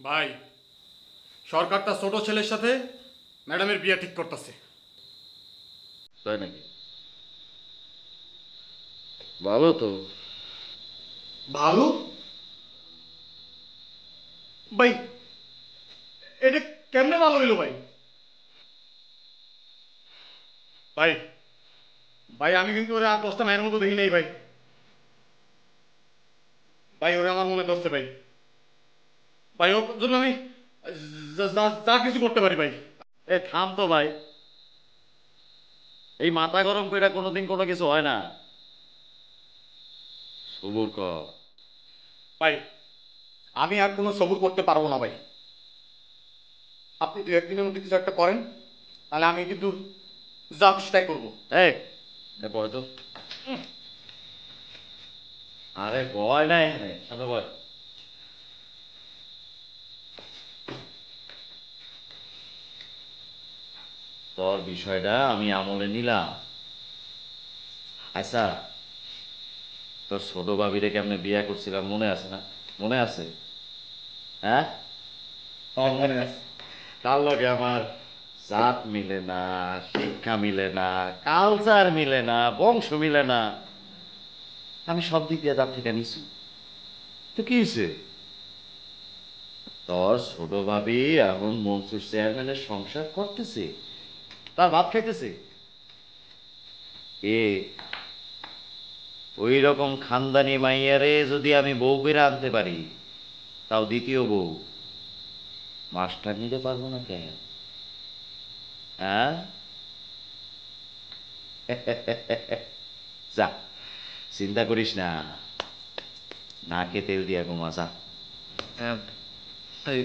ভাই, সরকার তার ছোট ছেলের সাথে ম্যাডামের বিয়ে ঠিক করতেছে। তাই নাকি? ভালো তো। ভালো? ভাই, এটা কেমনে ভালো হইলো ভাই? ভাই, ভাই আমি কিন্তু ওরা 10টা মায়ের মতো দেখি নাই ভাই। ভাই ওরা আমার মনে ধরছে ভাই। ভাই ওর জন্য আমি যা কিছু করতে পারি ভাই। এ থাম তো ভাই, এই মাথা গরম করে কোনোদিন কোনো কিছু হয় না। সবুর কর। ভাই আমি আর কোনো সবুর করতে পারবো না ভাই। আপনি দু একদিনের মধ্যে কিছু একটা করেন, তাহলে আমি কিন্তু যা খুশি তাই করবো। এই বয় তো। আরে বয় না এখানে, সামনে বয়। তোর বিষয়টা আমি আমলে নিলাম। আচ্ছা, তোর ছোট ভাবিরে কেমনে বিয়ে করছিলাম মনে আছে না? মনে আছে? হ্যাঁ, আমার মনে আছে। তার লগে আমার জাত মিলে না, শিক্ষা মিলে না, কালচার মিলে না, বংশ মিলে না। আমি সব দিক দিয়ে তার থেকে নিছি। তো কি হয়েছে? তোর ছোট ভাবি এখন মনসুর চেয়ারম্যানের সংসার করতেছে, তার ভাত খাইতেছে। এ ওই রকম খানদানি মাইয়ারে যদি আমি বউ করে আনতে পারি, তাও দ্বিতীয় বউ, মাস্টার নিতে পারবো না কেন? হ্যাঁ? যা, চিন্তা করিস না, নাকে তেল দিয়া ঘুমা যা। হ্যাঁ, এই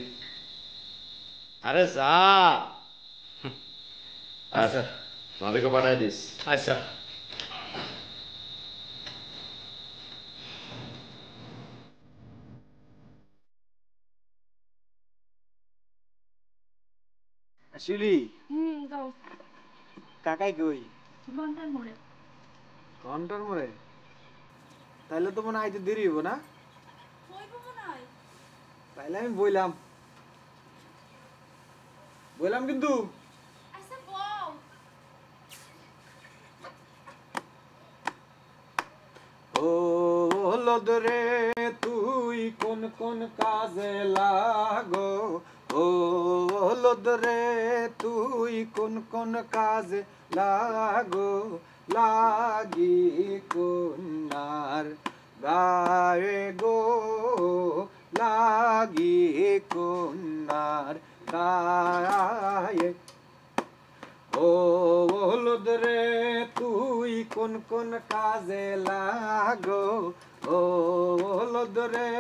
আরে যা। আর আচ্ছা ভাবিকে পাঠাই দিস। আচ্ছা। শিউলি, যাও। কাকাই কই? ঘন্টার মোড়ে। ঘন্টার মোড়ে? তাইলে তো মনে হয় আইতে দেরি হইব না? হইব মনে হয়। তাইলে আমি বইলাম, বইলাম কিন্তু। আচ্ছা বউ। ও লদরে তুই কোন কোন কাজে লাগো, ও লদরে তুই কোন কোন কাজে লাগো, লাগি কন্যার গায়ে গো, লাগি কন্যার গায়ে। ও হলুদ রে তুই কোন কোন কাজে লাগো, ও হলুদ রে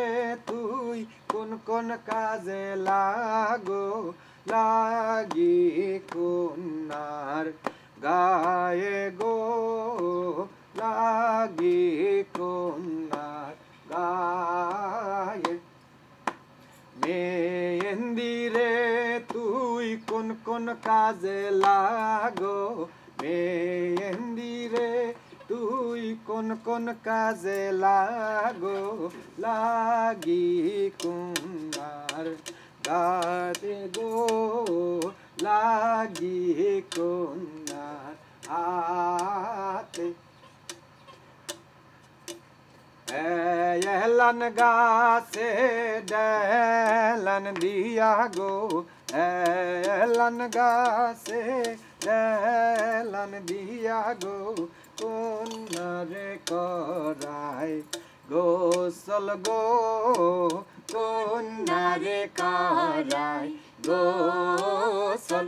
তুই কোন কোন কাজে লাগো, লাগি কন্যার গায়ে গো, লাগি কন্যার গায়ে। মেহেন্দিরে তুই কোন কোন কাজে লাগো, মেহেন্দিরে তুই কোন কোন কাজে লাগো, লাগি কুমার গাতে গো, লাগি কুমার হাতে। এলান গাছে ডেলান দিয়া গো, এলান গাছে ডেলান দিয়া গো, কন্যারে করাই গোসল গো, কন্যারে করাই গোসল।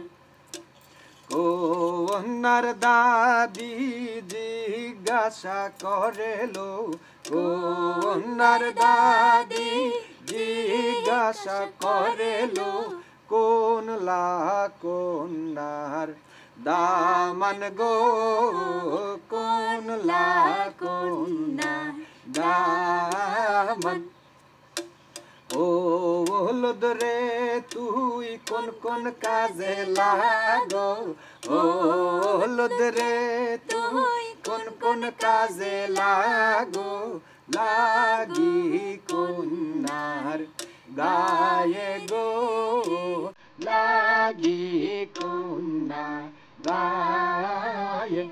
কন্যার দাদি জিজ্ঞাসা করেলো, কন্যার দাদি জিজ্ঞাসা করেলো, কোন লা কন্যার দামান গো, কোন লা কন্যার দামান। ও হলুদ রে তুই কোন কোন কাজে লাগো, ও হলুদ রে তুই কোন কোন কাজে লাগো, লাগি কন্যার গায়ে গো লাগি কন্যা গায়ে।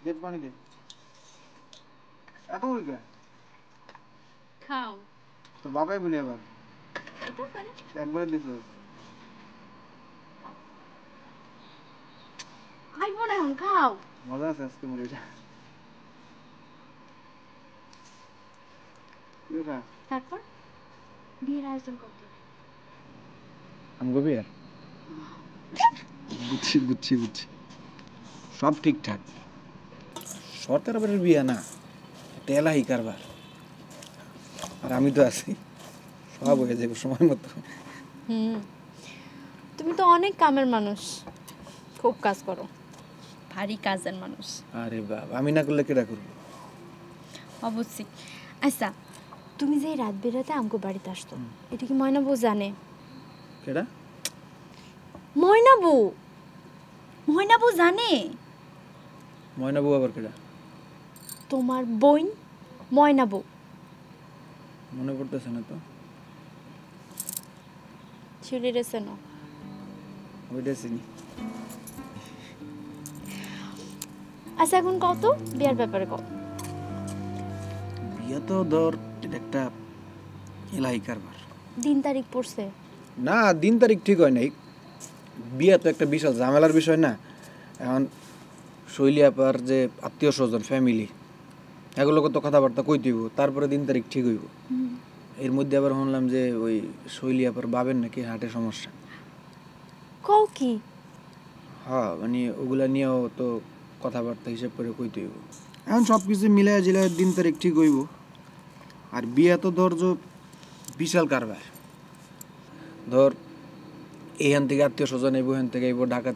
গেট পানি দে। এত উইকা খাও তোর বাবাই বলি আবার এটা করে একবারে দিস। খাইবো না এখন খাও। মজা আছে আজকে মুড়িটা। তারপর বিয়ের আয়োজন করতে আমি গবি আর বুঝছি বুঝছি বুঝছি সব ঠিকঠাক। সরকার বাড়ির বিয়া না, তেলাহি কারবার। আর আমি তো আছি, সব হয়ে যাবে সময় মতো। তুমি তো অনেক কামের মানুষ, খুব কাজ করো, ভারী কাজের মানুষ। আরে বাবা, আমি না করলে কেটা করবো? অবশ্যই। আচ্ছা, তুমি যে রাত বেরাতে আমগো বাড়িতে আসতো, এটা কি ময়নাবু জানে? কেটা? ময়নাবু, ময়নাবু জানে? ময়না বউ আবার কেটা? তোমার বোন ময়নাবু। মনে পড়তেছে না তো। ছেলে রেছে না ওইটা চিনি। আচ্ছা, এখন কত বিয়ার ব্যাপারে কত? বিয়া তো ধর একটা এলাহি কারবার। দিন তারিখ পড়ছে? না, দিন তারিখ ঠিক হয় নাই। বিয়া তো একটা বিশাল ঝামেলার বিষয় না। এখন শৈলী আপার যে আত্মীয় স্বজন ফ্যামিলি, এগুলোকে তো কথাবার্তা কই দিব, তারপরে দিন তারিখ ঠিক হইব। এর মধ্যে আবার শুনলাম যে ওই শৈলী আপার বাবের নাকি হার্টের সমস্যা। কও কি? হ্যাঁ, মানে ওগুলা নিয়েও তো কথাবার্তা হিসাব করে কই দিব। এখন সব কিছু মিলায় জিলায় দিন তারিখ ঠিক হইব। আর বিয়া তো ধর যে বিশাল কারবার। ধর এখান থেকে আত্মীয় স্বজন আইব, এখান থেকে আইব, ঢাকা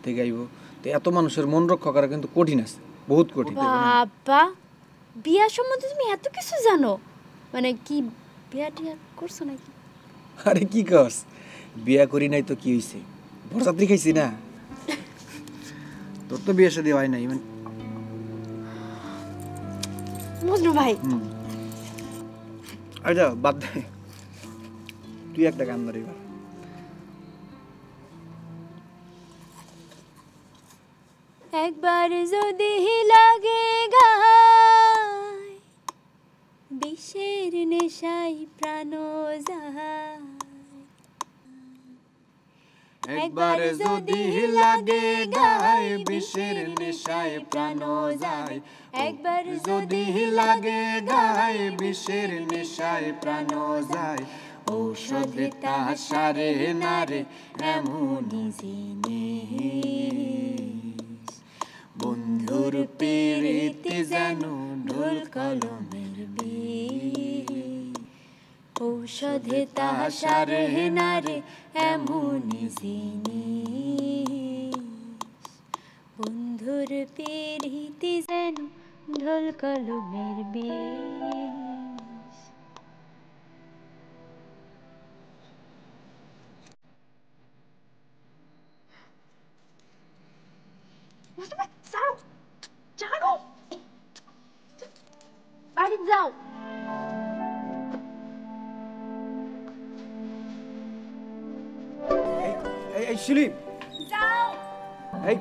থেকে আইব, তো এত মানুষের মন রক্ষা করা কিন্তু কঠিন আছে, বহুত কঠিন। বাবা, বিয়া সম্বন্ধে তুমি এত কিছু জানো? মানে কি বিয়া টিয়া করছো নাকি? আরে কি কস, বিয়া করি নাই তো কি হইছে, বরযাত্রী খাইছি না। তোর তো বিয়ে শাদী হয় নাই মানে। মজনু ভাই, আচ্ছা বাদ দে, তুই একটা গান ধর এবার। একবার যদি লাগে গায়, বিষের নেশায় প্রাণ যায়। একবার যদি লাগে গায়, বিষের নেশায় প্রাণ যায়। একবার যদি লাগে গায়, বিষের নেশায় প্রাণ যায়। ঔষধে তা সারে না রে এমনই জিনিস। বন্ধুর প্রীতি যেন ঢোল কলমের বীজ। ঔষধে তাহা সারে না রে এমনই জিনিস। বন্ধুর প্রীতি যেন ঢোল কলমের বীজ। যাও, জানো বাড়ি যাও। এই শিলি, যাও। এই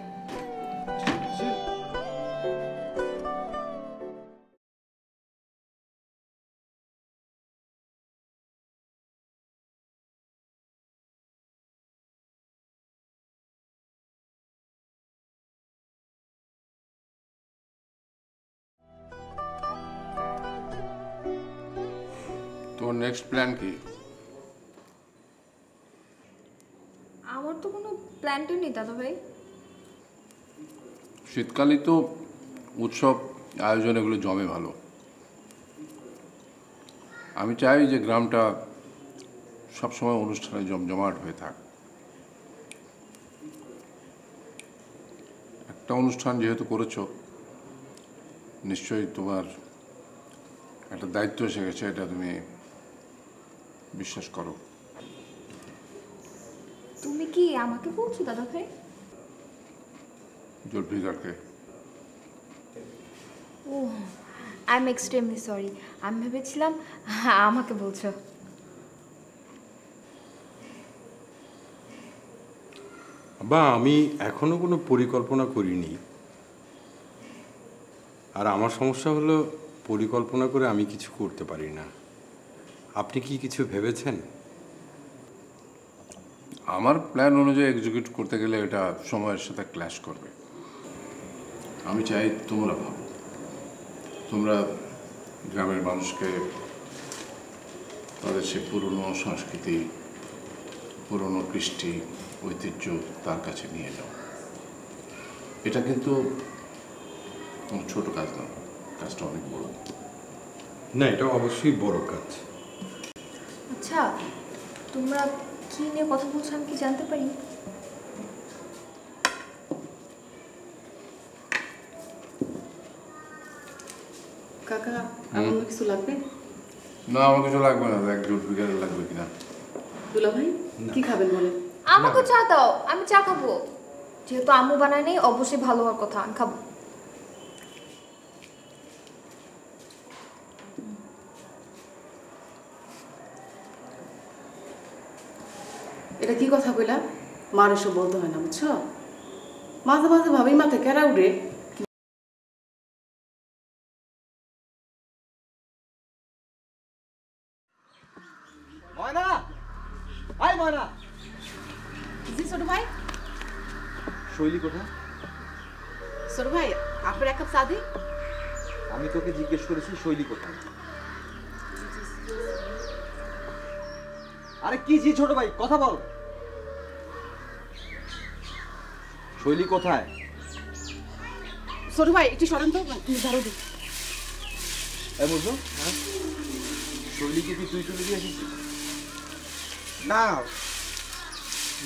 তোর নেক্সট প্ল্যান কি? আমার তো কোনো প্ল্যান নেই দাদা ভাই। শীতকালই তো উৎসব আয়োজন, এগুলো জমে ভালো। আমি চাই যে গ্রামটা সবসময় অনুষ্ঠানে জমজমাট হয়ে থাক। একটা অনুষ্ঠান যেহেতু করেছো, নিশ্চয়ই তোমার একটা দায়িত্ব এসে গেছে, এটা তুমি বিশ্বাস করো। তুমি কি আমাকে বলছো দাদা ভাই? জুলফিকারকে। ও আই এম এক্সট্রিমলি সরি। আমি ভেবেছিলাম আমাকে বলছো। বা আমি এখনো কোনো পরিকল্পনা করিনি। আর আমার সমস্যা হলো পরিকল্পনা করে আমি কিছু করতে পারি না। আপনি কি কিছু ভেবেছেন? আমার প্ল্যান অনুযায়ী এক্সিকিউট করতে গেলে এটা সময়ের সাথে ক্ল্যাশ করবে। আমি চাই তোমরা ভাবো, তোমরা গ্রামের মানুষকে তাদের সে পুরনো সংস্কৃতি, পুরনো কৃষ্টি, ঐতিহ্য তার কাছে নিয়ে যাও। এটা কিন্তু কোনো ছোট কাজ না, কাজটা অনেক বড়। না, এটা অবশ্যই বড় কাজ। আচ্ছা, তোমরা কি নিয়ে কথা বলছো আমি কি জানতে পারি? কাকা আমার কিছু লাগবে? না, আমার কিছু লাগবে না। এক জোট বিকারে লাগবে কিনা। দুলা ভাই কি খাবেন বলেন? আমাকে চা দাও, আমি চা খাবো। যেহেতু আম্মু বানায় নেই, অবশ্যই ভালো হওয়ার কথা, আমি খাবো। এটা কি কথা কইলা? মার এসব বলতে হয় না, বুঝছো? মাঝে মাঝে ভাবি মাথা কেরা উঠে। ময়না, আয় ময়না। জি ছোট ভাই। শৈলী কোথায়? ছোট ভাই আপনার এক কাপ চা দিই। আমি তোকে জিজ্ঞেস করেছি শৈলী কোথায়। আরে কি জি ছোট ভাই, কথা বল। শৈলী কোথায়? ছোট ভাই একটু সরেন তো, ঝাড়ু দিই। এই বুঝলো, শৈলীকে কি তুই চলে দিয়ে আসিস? না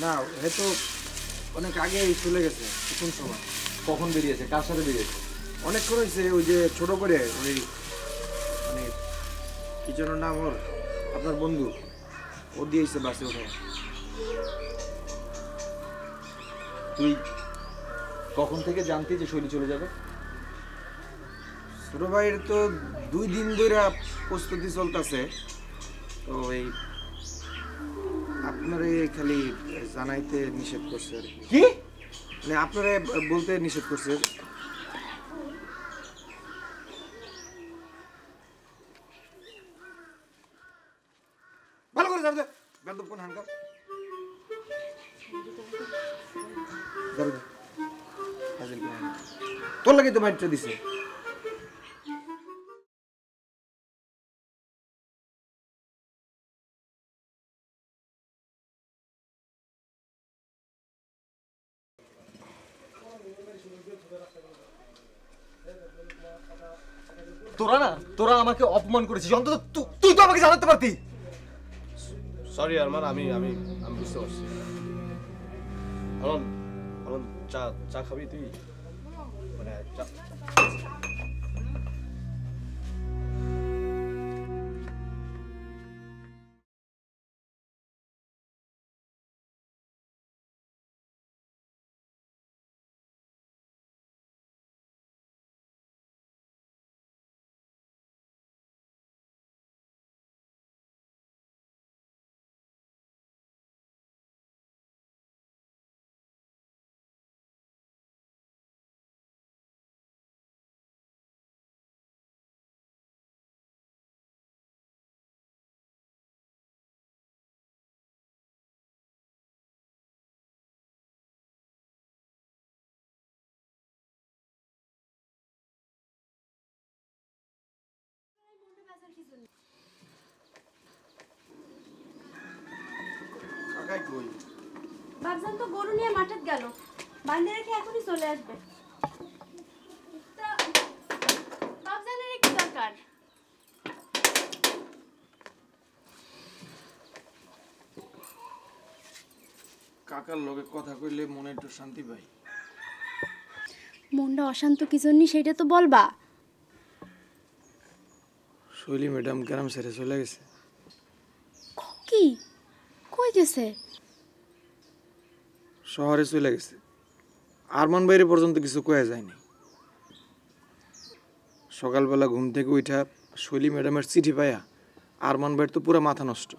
না, হয়তো অনেক আগে চলে গেছে। কোন সময়, কখন বেরিয়েছে, কার সাথে বেরিয়েছে? অনেকক্ষণ হয়েছে। ওই যে ছোট করে ওই মানে কি যেন নাম ওর, আপনার বন্ধু, ও দিয়েছে বাসে ওঠে। তুই কখন থেকে জানতি যে শৈলী চলে যাবে? ছোট ভাইয়ের তো 2 দিন ধরে প্রস্তুতি চলতেছে। তো এই আপনারে খালি জানাইতে নিষেধ করছে আর কি। মানে আপনারে বলতে নিষেধ করছে। ভালো করে জানতে বেদব কোন হানকা তোর লাগে তো মাইটটা দিছে। তোরা আমাকে অপমান করেছিস, অন্তত তুই তো আমাকে জানাতে পারতি। সরি আরমান, আমি আমি আমি বুঝতে পারছি। চা চা খাবি তুই? মানে চা কাকাই কই? বাবজান তো গরু নিয়ে মাঠে গেল, বান্ধে রেখে এখনই চলে আসবে। তা বাবজানের কি দরকার? কাকার লগে কথা কইলে মনে একটু শান্তি পাই। মনটা অশান্ত কি জন্য সেটা তো বলবা। শৈলী ম্যাডাম গ্রাম ছেড়ে চলে গেছে। কি কই গেছে? শহরে চলে গেছে। আরমান বাইরে পর্যন্ত কিছু কয়ে যায়নি। সকালবেলা ঘুম থেকে উঠা শৈলী ম্যাডামের চিঠি পায়া আরমান ভাইয়ের তো পুরো মাথা নষ্ট।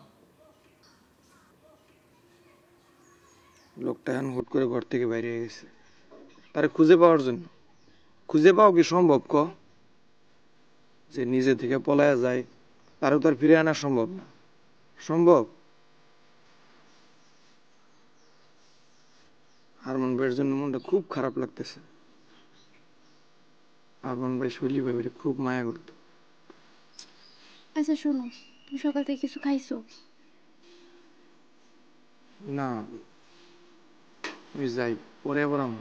লোকটা এখন হুট করে ঘর থেকে বাইরে হয়ে গেছে তারে খুঁজে পাওয়ার জন্য। খুঁজে পাওয়া কি সম্ভব ক? যে নিজে থেকে পলায়া যায় তারও তার ফিরে আনা সম্ভব না। সম্ভব? আরমান ভাইয়ের জন্য মনটা খুব খারাপ লাগতেছে। আরমান ভাই শৈলী ভাইয়ের খুব মায়া করতো। আচ্ছা শোনো, তুমি সকাল থেকে কিছু খাইছো? না, আমি যাই, পরে আবার আমি